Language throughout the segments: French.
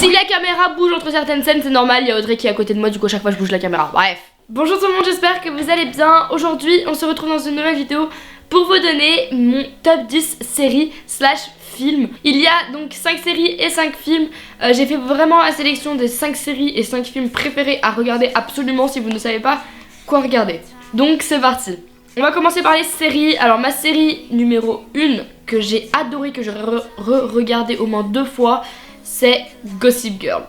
Si la caméra bouge entre certaines scènes, c'est normal, il y a Audrey qui est à côté de moi, du coup à chaque fois je bouge la caméra. Bref. Bonjour tout le monde, j'espère que vous allez bien. Aujourd'hui, on se retrouve dans une nouvelle vidéo pour vous donner mon top 10 séries / films. Il y a donc 5 séries et 5 films. J'ai fait vraiment la sélection des 5 séries et 5 films préférés à regarder absolument si vous ne savez pas quoi regarder. Donc c'est parti. On va commencer par les séries. Alors ma série numéro 1 que j'ai adoré, que j'aurais regardé au moins 2 fois, c'est Gossip Girl.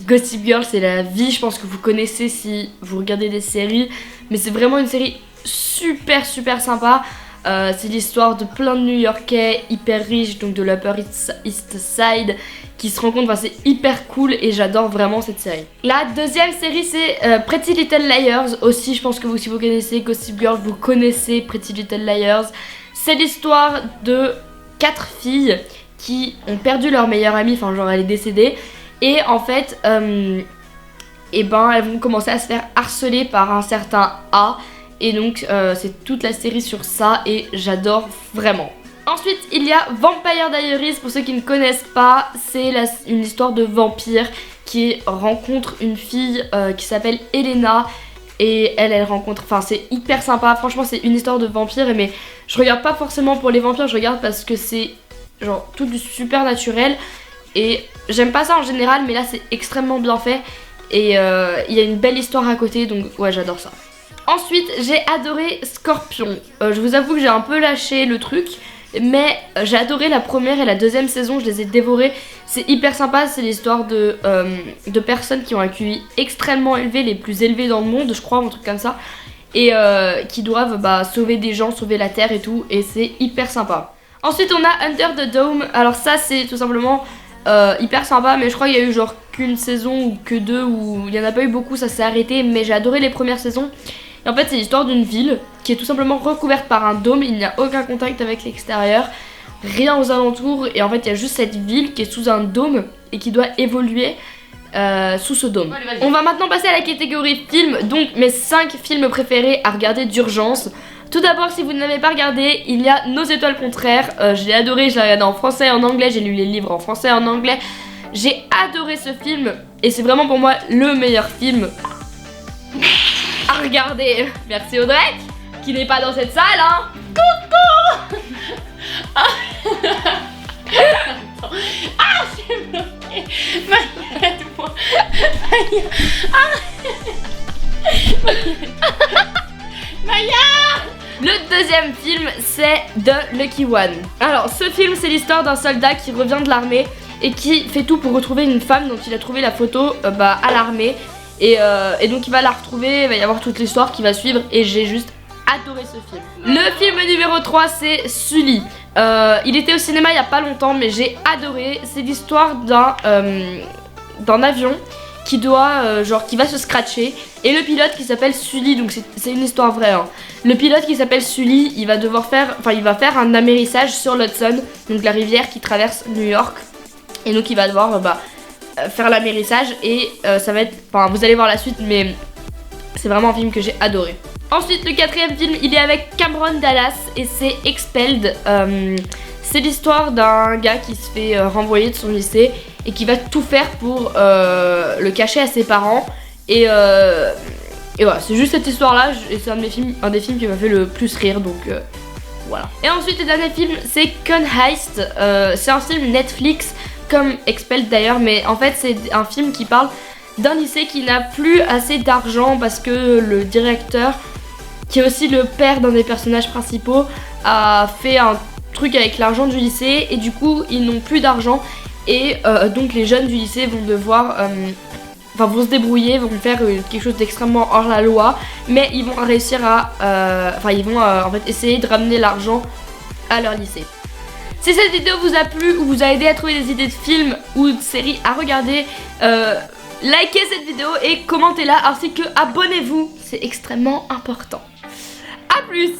Gossip Girl, c'est la vie, je pense que vous connaissez si vous regardez des séries, mais c'est vraiment une série super sympa. C'est l'histoire de plein de New-Yorkais hyper riches, donc de l'Upper East Side, qui se rencontrent. Enfin, c'est hyper cool et j'adore vraiment cette série. La deuxième série, c'est Pretty Little Liars. Aussi, je pense que si vous connaissez Gossip Girl, vous connaissez Pretty Little Liars. C'est l'histoire de 4 filles qui ont perdu leur meilleure amie, enfin genre elle est décédée. Et en fait, elles vont commencer à se faire harceler par un certain A. Et donc c'est toute la série sur ça et j'adore vraiment. Ensuite il y a Vampire Diaries, pour ceux qui ne connaissent pas, c'est une histoire de vampire qui rencontre une fille qui s'appelle Elena. Et elle rencontre, enfin c'est hyper sympa, franchement c'est une histoire de vampire. Mais je regarde pas forcément pour les vampires, je regarde parce que c'est genre tout du super naturel. Et j'aime pas ça en général, mais là c'est extrêmement bien fait. Et il y a une belle histoire à côté, donc ouais j'adore ça. Ensuite, j'ai adoré Scorpion. Je vous avoue que j'ai un peu lâché le truc, mais j'ai adoré la première et la deuxième saison, je les ai dévorées. C'est hyper sympa, c'est l'histoire de personnes qui ont un QI extrêmement élevé, les plus élevés dans le monde, je crois, un truc comme ça. Et qui doivent sauver des gens, sauver la terre et tout, et c'est hyper sympa. Ensuite, on a Under the Dome. Alors ça, c'est tout simplement hyper sympa, mais je crois qu'il y a eu genre qu'une saison ou que 2, où il n'y en a pas eu beaucoup, ça s'est arrêté, mais j'ai adoré les premières saisons. Et en fait c'est l'histoire d'une ville qui est tout simplement recouverte par un dôme, il n'y a aucun contact avec l'extérieur, rien aux alentours, et en fait il y a juste cette ville qui est sous un dôme et qui doit évoluer sous ce dôme. Allez, on va maintenant passer à la catégorie film, donc mes 5 films préférés à regarder d'urgence. Tout d'abord, si vous ne l'avez pas regardé, il y a Nos étoiles contraires. Je l'ai adoré, je l'ai regardé en français et en anglais, j'ai lu les livres en français et en anglais. J'ai adoré ce film et c'est vraiment pour moi le meilleur film à regarder. Merci Audrey, qui n'est pas dans cette salle, hein. Coucou. Ah, j'ai bloqué. Maya, aide-moi. Maya. Le deuxième film, c'est The Lucky One. Alors, ce film, c'est l'histoire d'un soldat qui revient de l'armée et qui fait tout pour retrouver une femme dont il a trouvé la photo à l'armée. Et donc il va la retrouver, il va y avoir toute l'histoire qui va suivre et j'ai juste adoré ce film. Le film numéro 3, c'est Sully. Il était au cinéma il y a pas longtemps, mais j'ai adoré. C'est l'histoire d'un avion qui doit qui va se scratcher, et le pilote qui s'appelle Sully, donc c'est une histoire vraie, hein. Le pilote qui s'appelle Sully, il va faire un amérissage sur l'Hudson, donc la rivière qui traverse New York, et donc il va devoir faire l'amérissage et ça va être, vous allez voir la suite, mais c'est vraiment un film que j'ai adoré. Ensuite le quatrième film, il est avec Cameron Dallas et c'est Expelled. C'est l'histoire d'un gars qui se fait renvoyer de son lycée et qui va tout faire pour le cacher à ses parents. Et voilà, c'est juste cette histoire là, et c'est un des films qui m'a fait le plus rire, donc voilà. Et ensuite le dernier film, c'est Con Heist. C'est un film Netflix comme Expelled d'ailleurs, mais en fait c'est un film qui parle d'un lycée qui n'a plus assez d'argent parce que le directeur, qui est aussi le père d'un des personnages principaux, a fait un truc avec l'argent du lycée et du coup ils n'ont plus d'argent et donc les jeunes du lycée vont devoir vont se débrouiller, vont faire quelque chose d'extrêmement hors la loi, mais ils vont réussir à en fait essayer de ramener l'argent à leur lycée. Si cette vidéo vous a plu ou vous a aidé à trouver des idées de films ou de séries à regarder, likez cette vidéo et commentez-la, ainsi que abonnez-vous, c'est extrêmement important. A plus.